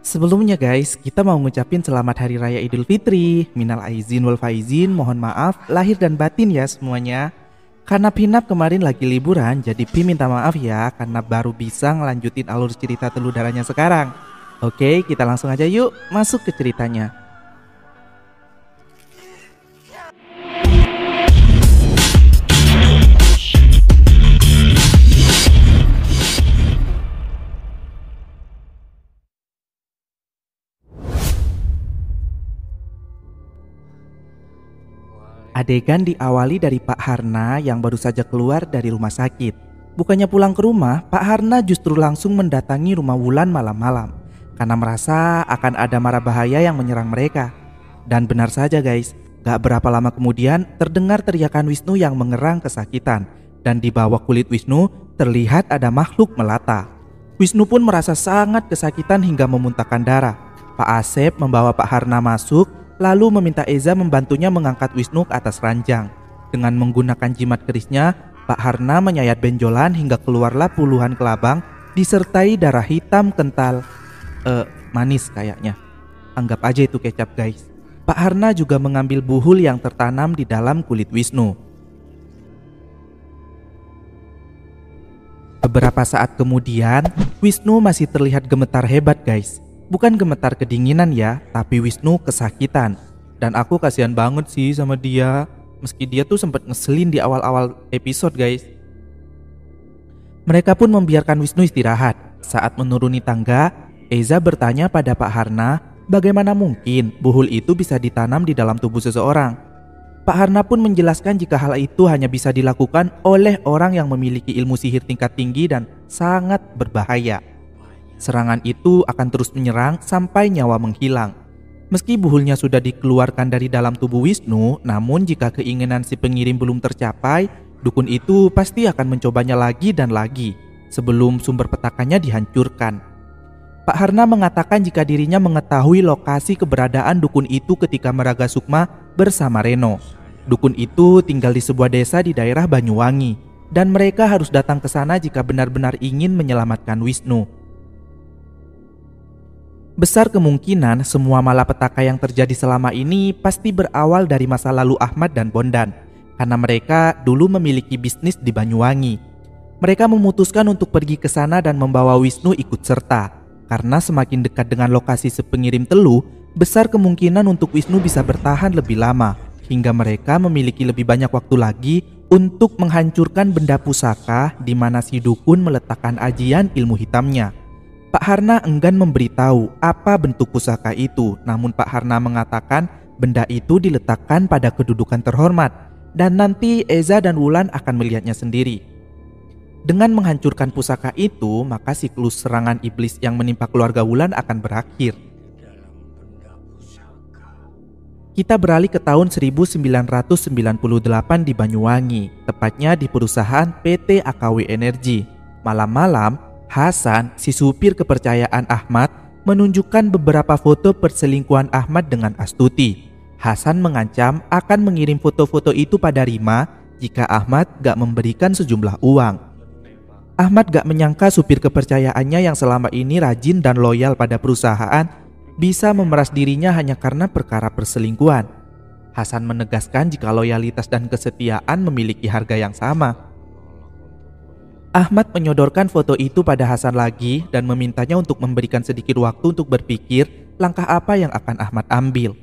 Sebelumnya guys, kita mau ngucapin selamat Hari Raya Idul Fitri. Minal aizin wal faizin, mohon maaf lahir dan batin ya semuanya. Karena Pinap kemarin lagi liburan, jadi Pi minta maaf ya karena baru bisa ngelanjutin alur cerita teludaranya sekarang. Oke, kita langsung aja yuk masuk ke ceritanya. Adegan diawali dari Pak Harna yang baru saja keluar dari rumah sakit. Bukannya pulang ke rumah, Pak Harna justru langsung mendatangi rumah Wulan malam-malam karena merasa akan ada mara bahaya yang menyerang mereka. Dan benar saja guys, gak berapa lama kemudian terdengar teriakan Wisnu yang mengerang kesakitan. Dan di bawah kulit Wisnu terlihat ada makhluk melata. Wisnu pun merasa sangat kesakitan hingga memuntahkan darah. Pak Asep membawa Pak Harna masuk, lalu meminta Eza membantunya mengangkat Wisnu ke atas ranjang. Dengan menggunakan jimat kerisnya, Pak Harna menyayat benjolan hingga keluarlah puluhan kelabang disertai darah hitam kental. Manis kayaknya. Anggap aja itu kecap guys. Pak Harna juga mengambil buhul yang tertanam di dalam kulit Wisnu. Beberapa saat kemudian, Wisnu masih terlihat gemetar hebat guys. Bukan gemetar kedinginan ya, tapi Wisnu kesakitan. Dan aku kasihan banget sih sama dia. Meski dia tuh sempat ngeselin di awal-awal episode guys. Mereka pun membiarkan Wisnu istirahat. Saat menuruni tangga, Eza bertanya pada Pak Harna, bagaimana mungkin buhul itu bisa ditanam di dalam tubuh seseorang. Pak Harna pun menjelaskan jika hal itu hanya bisa dilakukan oleh orang yang memiliki ilmu sihir tingkat tinggi dan sangat berbahaya. Serangan itu akan terus menyerang sampai nyawa menghilang. Meski buhulnya sudah dikeluarkan dari dalam tubuh Wisnu, namun jika keinginan si pengirim belum tercapai, dukun itu pasti akan mencobanya lagi dan lagi sebelum sumber petakannya dihancurkan. Pak Harna mengatakan jika dirinya mengetahui lokasi keberadaan dukun itu ketika Meraga Sukma bersama Reno. Dukun itu tinggal di sebuah desa di daerah Banyuwangi, dan mereka harus datang ke sana jika benar-benar ingin menyelamatkan Wisnu. Besar kemungkinan semua malapetaka yang terjadi selama ini pasti berawal dari masa lalu Ahmad dan Bondan, karena mereka dulu memiliki bisnis di Banyuwangi. Mereka memutuskan untuk pergi ke sana dan membawa Wisnu ikut serta. Karena semakin dekat dengan lokasi sepengirim teluh, besar kemungkinan untuk Wisnu bisa bertahan lebih lama, hingga mereka memiliki lebih banyak waktu lagi untuk menghancurkan benda pusaka di mana si dukun meletakkan ajian ilmu hitamnya. Pak Harna enggan memberitahu apa bentuk pusaka itu, namun Pak Harna mengatakan benda itu diletakkan pada kedudukan terhormat, dan nanti Eza dan Wulan akan melihatnya sendiri. Dengan menghancurkan pusaka itu, maka siklus serangan iblis yang menimpa keluarga Wulan akan berakhir. Kita beralih ke tahun 1998 di Banyuwangi, tepatnya di perusahaan PT AKW Energi. Malam-malam, Hasan, si supir kepercayaan Ahmad, menunjukkan beberapa foto perselingkuhan Ahmad dengan Astuti. Hasan mengancam akan mengirim foto-foto itu pada Rima jika Ahmad gak memberikan sejumlah uang. Ahmad gak menyangka supir kepercayaannya yang selama ini rajin dan loyal pada perusahaan bisa memeras dirinya hanya karena perkara perselingkuhan. Hasan menegaskan jika loyalitas dan kesetiaan memiliki harga yang sama. Ahmad menyodorkan foto itu pada Hasan lagi dan memintanya untuk memberikan sedikit waktu untuk berpikir langkah apa yang akan Ahmad ambil.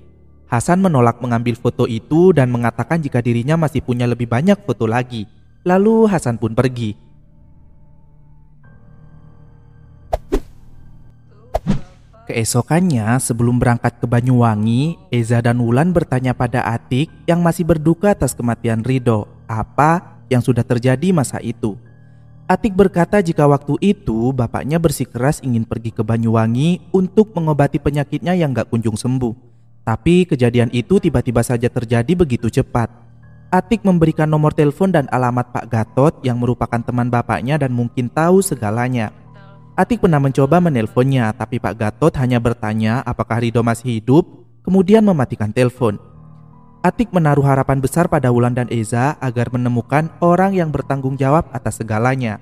Hasan menolak mengambil foto itu dan mengatakan jika dirinya masih punya lebih banyak foto lagi. Lalu Hasan pun pergi. Keesokannya, sebelum berangkat ke Banyuwangi, Eza dan Wulan bertanya pada Atik yang masih berduka atas kematian Ridho, apa yang sudah terjadi masa itu. Atik berkata jika waktu itu bapaknya bersikeras ingin pergi ke Banyuwangi untuk mengobati penyakitnya yang gak kunjung sembuh. Tapi kejadian itu tiba-tiba saja terjadi begitu cepat. Atik memberikan nomor telepon dan alamat Pak Gatot yang merupakan teman bapaknya dan mungkin tahu segalanya. Atik pernah mencoba menelponnya, tapi Pak Gatot hanya bertanya apakah Ridho masih hidup, kemudian mematikan telepon. Atik menaruh harapan besar pada Wulan dan Eza agar menemukan orang yang bertanggung jawab atas segalanya.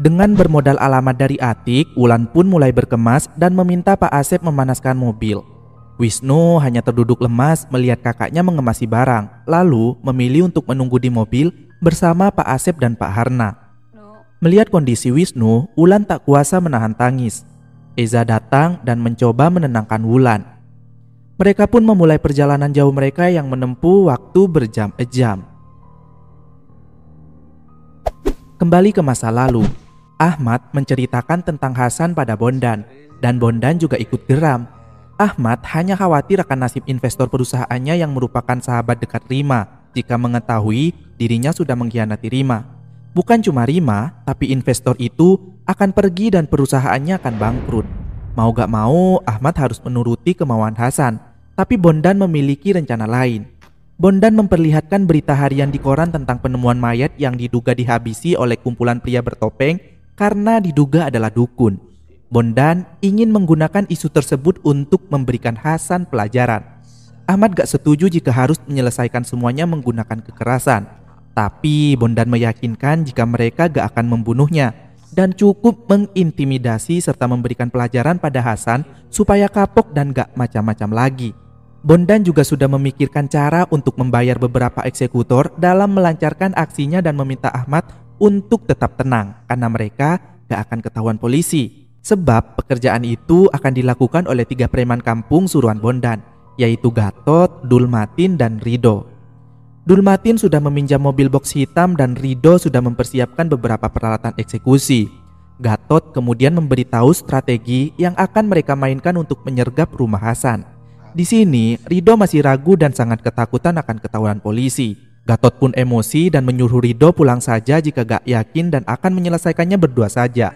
Dengan bermodal alamat dari Atik, Wulan pun mulai berkemas dan meminta Pak Asep memanaskan mobil. Wisnu hanya terduduk lemas melihat kakaknya mengemasi barang, lalu memilih untuk menunggu di mobil bersama Pak Asep dan Pak Harna. Melihat kondisi Wisnu, Wulan tak kuasa menahan tangis. Eza datang dan mencoba menenangkan Wulan. Mereka pun memulai perjalanan jauh mereka yang menempuh waktu berjam-jam. Kembali ke masa lalu, Ahmad menceritakan tentang Hasan pada Bondan, dan Bondan juga ikut geram. Ahmad hanya khawatir akan nasib investor perusahaannya yang merupakan sahabat dekat Rima jika mengetahui dirinya sudah mengkhianati Rima. Bukan cuma Rima, tapi investor itu akan pergi dan perusahaannya akan bangkrut. Mau gak mau, Ahmad harus menuruti kemauan Hasan, tapi Bondan memiliki rencana lain. Bondan memperlihatkan berita harian di koran tentang penemuan mayat yang diduga dihabisi oleh kumpulan pria bertopeng karena diduga adalah dukun. Bondan ingin menggunakan isu tersebut untuk memberikan Hasan pelajaran. Ahmad gak setuju jika harus menyelesaikan semuanya menggunakan kekerasan. Tapi Bondan meyakinkan jika mereka gak akan membunuhnya dan cukup mengintimidasi serta memberikan pelajaran pada Hasan supaya kapok dan gak macam-macam lagi. Bondan juga sudah memikirkan cara untuk membayar beberapa eksekutor dalam melancarkan aksinya dan meminta Ahmad untuk tetap tenang karena mereka gak akan ketahuan polisi. Sebab pekerjaan itu akan dilakukan oleh 3 preman kampung suruhan Bondan, yaitu Gatot, Dulmatin, dan Rido. Dulmatin sudah meminjam mobil box hitam dan Rido sudah mempersiapkan beberapa peralatan eksekusi. Gatot kemudian memberitahu strategi yang akan mereka mainkan untuk menyergap rumah Hasan. Di sini, Rido masih ragu dan sangat ketakutan akan ketahuan polisi. Gatot pun emosi dan menyuruh Rido pulang saja jika gak yakin dan akan menyelesaikannya berdua saja.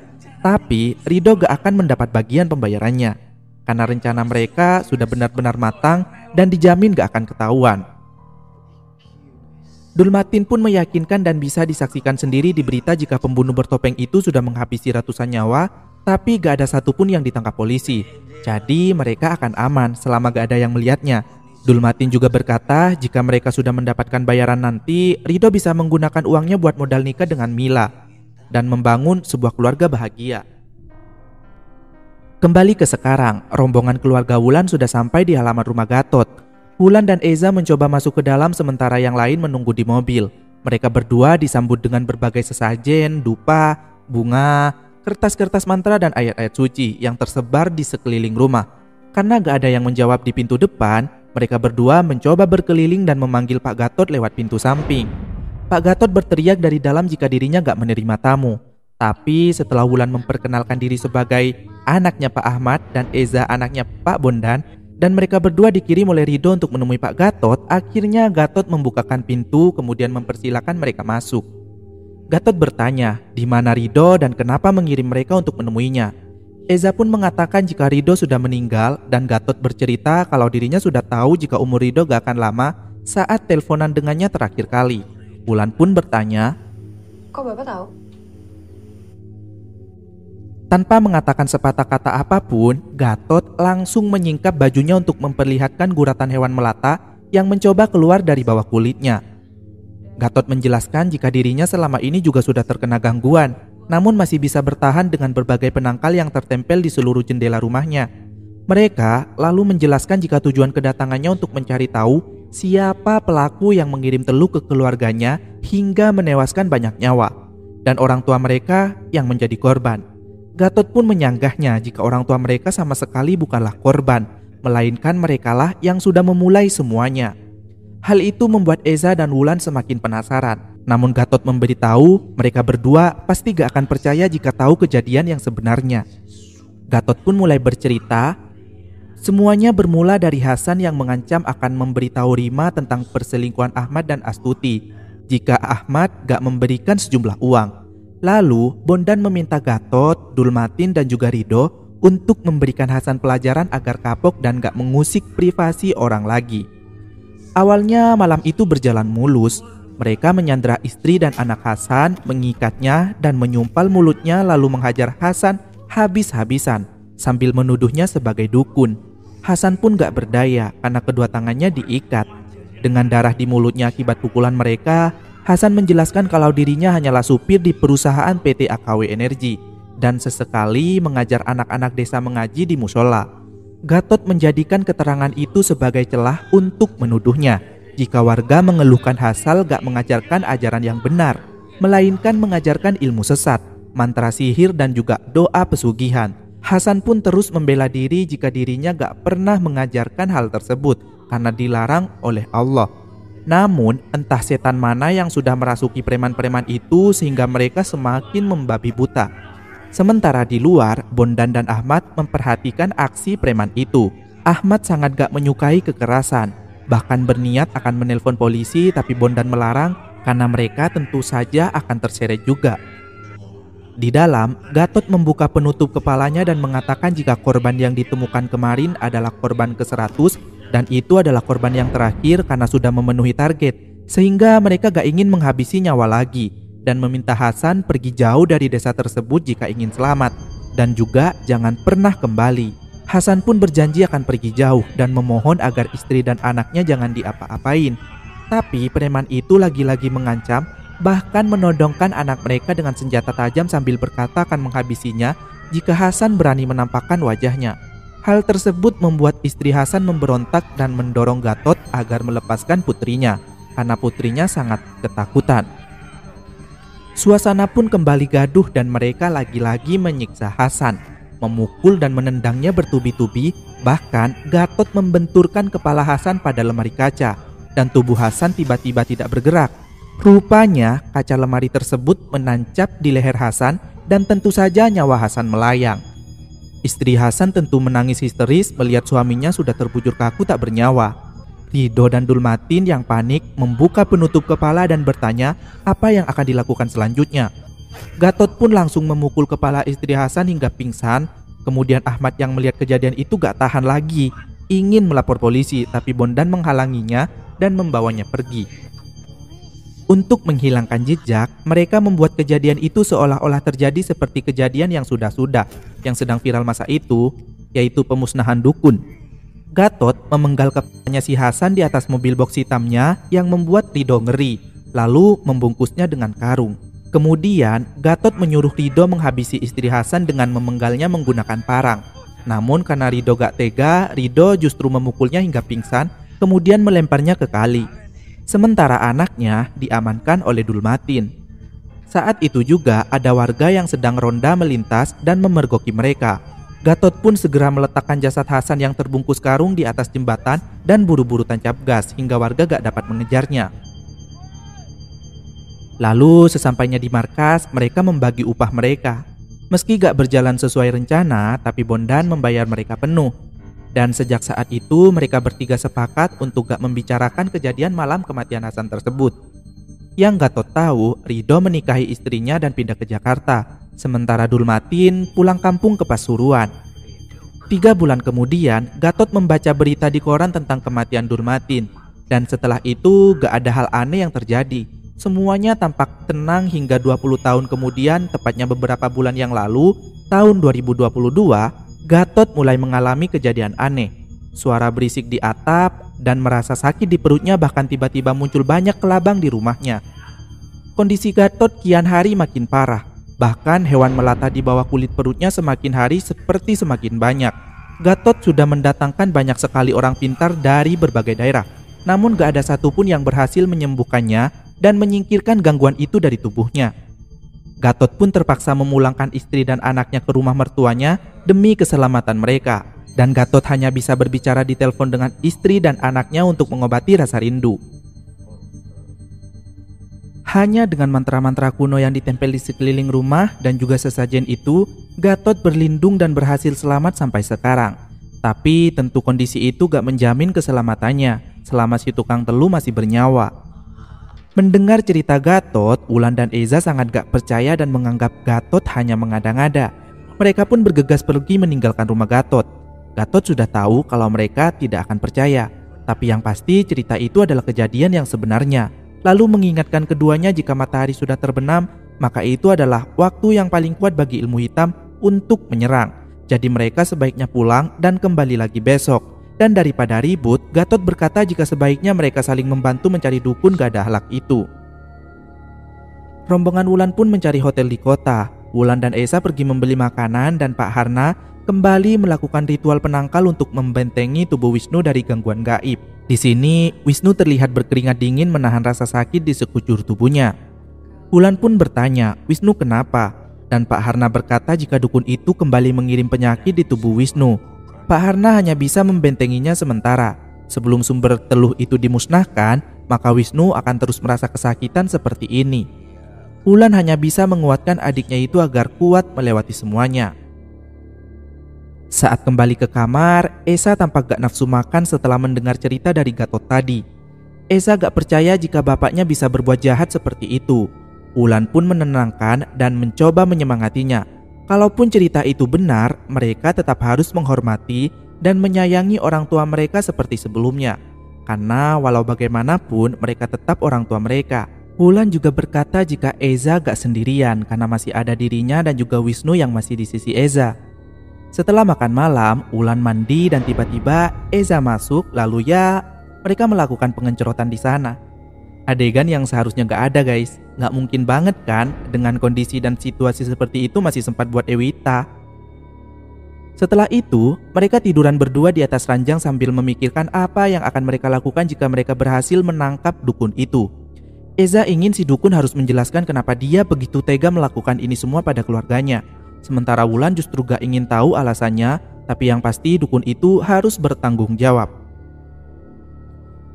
Tapi, Rido gak akan mendapat bagian pembayarannya, karena rencana mereka sudah benar-benar matang dan dijamin gak akan ketahuan. Dulmatin pun meyakinkan dan bisa disaksikan sendiri di berita jika pembunuh bertopeng itu sudah menghabisi ratusan nyawa, tapi gak ada satupun yang ditangkap polisi. Jadi mereka akan aman selama gak ada yang melihatnya. Dulmatin juga berkata jika mereka sudah mendapatkan bayaran nanti, Rido bisa menggunakan uangnya buat modal nikah dengan Mila dan membangun sebuah keluarga bahagia. Kembali ke sekarang, rombongan keluarga Wulan sudah sampai di halaman rumah Gatot. Wulan dan Eza mencoba masuk ke dalam sementara yang lain menunggu di mobil. Mereka berdua disambut dengan berbagai sesajen, dupa, bunga, kertas-kertas mantra dan ayat-ayat suci yang tersebar di sekeliling rumah. Karena gak ada yang menjawab di pintu depan, mereka berdua mencoba berkeliling dan memanggil Pak Gatot lewat pintu samping. Pak Gatot berteriak dari dalam jika dirinya gak menerima tamu. Tapi setelah Wulan memperkenalkan diri sebagai anaknya Pak Ahmad dan Eza anaknya Pak Bondan, dan mereka berdua dikirim oleh Rido untuk menemui Pak Gatot, akhirnya Gatot membukakan pintu kemudian mempersilakan mereka masuk. Gatot bertanya di mana Rido dan kenapa mengirim mereka untuk menemuinya. Eza pun mengatakan jika Rido sudah meninggal dan Gatot bercerita kalau dirinya sudah tahu jika umur Rido gak akan lama saat teleponan dengannya terakhir kali. Wulan pun bertanya, "Kok Bapak tahu?" Tanpa mengatakan sepatah kata apapun, Gatot langsung menyingkap bajunya untuk memperlihatkan guratan hewan melata yang mencoba keluar dari bawah kulitnya. Gatot menjelaskan jika dirinya selama ini juga sudah terkena gangguan, namun masih bisa bertahan dengan berbagai penangkal yang tertempel di seluruh jendela rumahnya. Mereka lalu menjelaskan jika tujuan kedatangannya untuk mencari tahu siapa pelaku yang mengirim teluk ke keluarganya hingga menewaskan banyak nyawa, dan orang tua mereka yang menjadi korban. Gatot pun menyanggahnya jika orang tua mereka sama sekali bukanlah korban, melainkan merekalah yang sudah memulai semuanya. Hal itu membuat Eza dan Wulan semakin penasaran. Namun Gatot memberitahu mereka berdua pasti gak akan percaya jika tahu kejadian yang sebenarnya. Gatot pun mulai bercerita. Semuanya bermula dari Hasan yang mengancam akan memberitahu Rima tentang perselingkuhan Ahmad dan Astuti jika Ahmad gak memberikan sejumlah uang. Lalu Bondan meminta Gatot, Dulmatin dan juga Rido untuk memberikan Hasan pelajaran agar kapok dan gak mengusik privasi orang lagi. Awalnya malam itu berjalan mulus. Mereka menyandra istri dan anak Hasan, mengikatnya dan menyumpal mulutnya lalu menghajar Hasan habis-habisan sambil menuduhnya sebagai dukun. Hasan pun gak berdaya karena kedua tangannya diikat. Dengan darah di mulutnya akibat pukulan mereka, Hasan menjelaskan kalau dirinya hanyalah supir di perusahaan PT AKW Energi dan sesekali mengajar anak-anak desa mengaji di musola. Gatot menjadikan keterangan itu sebagai celah untuk menuduhnya jika warga mengeluhkan Hasan gak mengajarkan ajaran yang benar, melainkan mengajarkan ilmu sesat, mantra sihir dan juga doa pesugihan. Hasan pun terus membela diri jika dirinya gak pernah mengajarkan hal tersebut karena dilarang oleh Allah. Namun entah setan mana yang sudah merasuki preman-preman itu sehingga mereka semakin membabi buta. Sementara di luar, Bondan dan Ahmad memperhatikan aksi preman itu. Ahmad sangat gak menyukai kekerasan, bahkan berniat akan menelpon polisi, tapi Bondan melarang karena mereka tentu saja akan terseret juga. Di dalam, Gatot membuka penutup kepalanya dan mengatakan jika korban yang ditemukan kemarin adalah korban ke-100 dan itu adalah korban yang terakhir karena sudah memenuhi target, sehingga mereka gak ingin menghabisi nyawa lagi dan meminta Hasan pergi jauh dari desa tersebut jika ingin selamat dan juga jangan pernah kembali. Hasan pun berjanji akan pergi jauh dan memohon agar istri dan anaknya jangan diapa-apain. Tapi preman itu lagi-lagi mengancam, bahkan menodongkan anak mereka dengan senjata tajam sambil berkata akan menghabisinya jika Hasan berani menampakkan wajahnya. Hal tersebut membuat istri Hasan memberontak dan mendorong Gatot agar melepaskan putrinya, karena putrinya sangat ketakutan. Suasana pun kembali gaduh dan mereka lagi-lagi menyiksa Hasan, memukul dan menendangnya bertubi-tubi. Bahkan Gatot membenturkan kepala Hasan pada lemari kaca dan tubuh Hasan tiba-tiba tidak bergerak. Rupanya kaca lemari tersebut menancap di leher Hasan dan tentu saja nyawa Hasan melayang. Istri Hasan tentu menangis histeris melihat suaminya sudah terbujur kaku tak bernyawa. Ridho dan Dulmatin yang panik membuka penutup kepala dan bertanya apa yang akan dilakukan selanjutnya. Gatot pun langsung memukul kepala istri Hasan hingga pingsan. Kemudian Ahmad yang melihat kejadian itu gak tahan lagi, ingin melapor polisi, tapi Bondan menghalanginya dan membawanya pergi. Untuk menghilangkan jejak, mereka membuat kejadian itu seolah-olah terjadi seperti kejadian yang sudah-sudah, yang sedang viral masa itu, yaitu pemusnahan dukun. Gatot memenggal kepalanya si Hasan di atas mobil box hitamnya yang membuat Ridho ngeri, lalu membungkusnya dengan karung. Kemudian, Gatot menyuruh Ridho menghabisi istri Hasan dengan memenggalnya menggunakan parang. Namun karena Ridho gak tega, Ridho justru memukulnya hingga pingsan, kemudian melemparnya ke kali. Sementara anaknya diamankan oleh Dulmatin. Saat itu juga ada warga yang sedang ronda melintas dan memergoki mereka. Gatot pun segera meletakkan jasad Hasan yang terbungkus karung di atas jembatan dan buru-buru tancap gas hingga warga gak dapat mengejarnya. Lalu sesampainya di markas, mereka membagi upah mereka. Meski gak berjalan sesuai rencana, tapi Bondan membayar mereka penuh. Dan sejak saat itu mereka bertiga sepakat untuk gak membicarakan kejadian malam kematian Hasan tersebut. Yang Gatot tahu, Ridho menikahi istrinya dan pindah ke Jakarta, sementara Dulmatin pulang kampung ke Pasuruan. 3 bulan kemudian, Gatot membaca berita di koran tentang kematian Dulmatin. Dan setelah itu gak ada hal aneh yang terjadi. Semuanya tampak tenang hingga 20 tahun kemudian, tepatnya beberapa bulan yang lalu, tahun 2022, Gatot mulai mengalami kejadian aneh. Suara berisik di atap dan merasa sakit di perutnya, bahkan tiba-tiba muncul banyak kelabang di rumahnya. Kondisi Gatot kian hari makin parah. Bahkan hewan melata di bawah kulit perutnya semakin hari seperti semakin banyak. Gatot sudah mendatangkan banyak sekali orang pintar dari berbagai daerah. Namun gak ada satupun yang berhasil menyembuhkannya dan menyingkirkan gangguan itu dari tubuhnya. Gatot pun terpaksa memulangkan istri dan anaknya ke rumah mertuanya demi keselamatan mereka. Dan Gatot hanya bisa berbicara di telepon dengan istri dan anaknya untuk mengobati rasa rindu. Hanya dengan mantra-mantra kuno yang ditempel di sekeliling rumah dan juga sesajen itu, Gatot berlindung dan berhasil selamat sampai sekarang. Tapi tentu kondisi itu gak menjamin keselamatannya selama si tukang telu masih bernyawa. Mendengar cerita Gatot, Wulan dan Eza sangat gak percaya dan menganggap Gatot hanya mengada-ngada. Mereka pun bergegas pergi meninggalkan rumah Gatot. Gatot sudah tahu kalau mereka tidak akan percaya, tapi yang pasti cerita itu adalah kejadian yang sebenarnya. Lalu mengingatkan keduanya jika matahari sudah terbenam, maka itu adalah waktu yang paling kuat bagi ilmu hitam untuk menyerang. Jadi mereka sebaiknya pulang dan kembali lagi besok. Dan daripada ribut, Gatot berkata jika sebaiknya mereka saling membantu mencari dukun gak ada akhlak itu. Rombongan Wulan pun mencari hotel di kota. Wulan dan Esa pergi membeli makanan dan Pak Harna kembali melakukan ritual penangkal untuk membentengi tubuh Wisnu dari gangguan gaib. Di sini, Wisnu terlihat berkeringat dingin menahan rasa sakit di sekujur tubuhnya. Wulan pun bertanya, Wisnu kenapa? Dan Pak Harna berkata jika dukun itu kembali mengirim penyakit di tubuh Wisnu. Pak Harna hanya bisa membentenginya sementara. Sebelum sumber teluh itu dimusnahkan, maka Wisnu akan terus merasa kesakitan seperti ini. Wulan hanya bisa menguatkan adiknya itu agar kuat melewati semuanya. Saat kembali ke kamar, Esa tampak gak nafsu makan setelah mendengar cerita dari Gatot tadi. Esa gak percaya jika bapaknya bisa berbuat jahat seperti itu. Wulan pun menenangkan dan mencoba menyemangatinya. Kalaupun cerita itu benar, mereka tetap harus menghormati dan menyayangi orang tua mereka seperti sebelumnya. Karena walau bagaimanapun mereka tetap orang tua mereka. Wulan juga berkata jika Eza gak sendirian karena masih ada dirinya dan juga Wisnu yang masih di sisi Eza. Setelah makan malam, Wulan mandi dan tiba-tiba Eza masuk, lalu ya mereka melakukan pengencerotan di sana. Adegan yang seharusnya gak ada guys. Gak mungkin banget kan dengan kondisi dan situasi seperti itu masih sempat buat Ewita. Setelah itu, mereka tiduran berdua di atas ranjang sambil memikirkan apa yang akan mereka lakukan jika mereka berhasil menangkap dukun itu. Eza ingin si dukun harus menjelaskan kenapa dia begitu tega melakukan ini semua pada keluarganya. Sementara Wulan justru gak ingin tahu alasannya, tapi yang pasti dukun itu harus bertanggung jawab.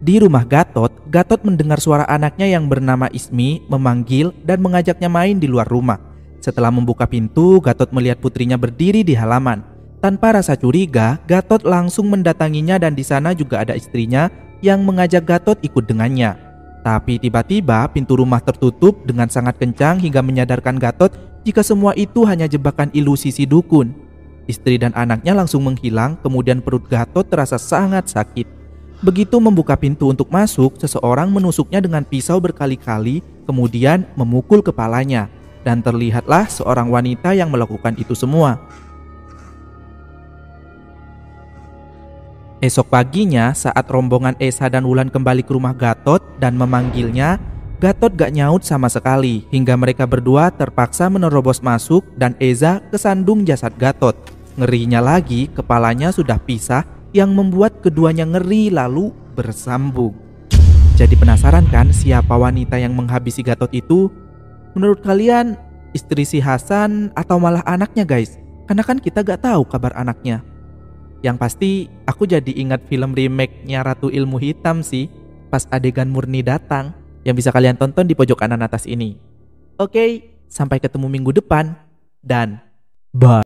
Di rumah Gatot, Gatot mendengar suara anaknya yang bernama Ismi memanggil dan mengajaknya main di luar rumah. Setelah membuka pintu, Gatot melihat putrinya berdiri di halaman. Tanpa rasa curiga, Gatot langsung mendatanginya dan di sana juga ada istrinya yang mengajak Gatot ikut dengannya. Tapi tiba-tiba pintu rumah tertutup dengan sangat kencang hingga menyadarkan Gatot jika semua itu hanya jebakan ilusi si dukun. Istri dan anaknya langsung menghilang, kemudian perut Gatot terasa sangat sakit. Begitu membuka pintu untuk masuk, seseorang menusuknya dengan pisau berkali-kali, kemudian memukul kepalanya. Dan terlihatlah seorang wanita yang melakukan itu semua. Esok paginya saat rombongan Esa dan Wulan kembali ke rumah Gatot dan memanggilnya, Gatot gak nyaut sama sekali hingga mereka berdua terpaksa menerobos masuk dan Eza kesandung jasad Gatot. Ngerinya lagi kepalanya sudah pisah yang membuat keduanya ngeri lalu bersambung. Jadi penasaran kan siapa wanita yang menghabisi Gatot itu? Menurut kalian istri si Hasan atau malah anaknya guys? Karena kan kita gak tahu kabar anaknya. Yang pasti aku jadi ingat film remake-nya Ratu Ilmu Hitam sih, pas adegan Murni datang, yang bisa kalian tonton di pojok kanan atas ini. Oke, sampai ketemu minggu depan dan bye.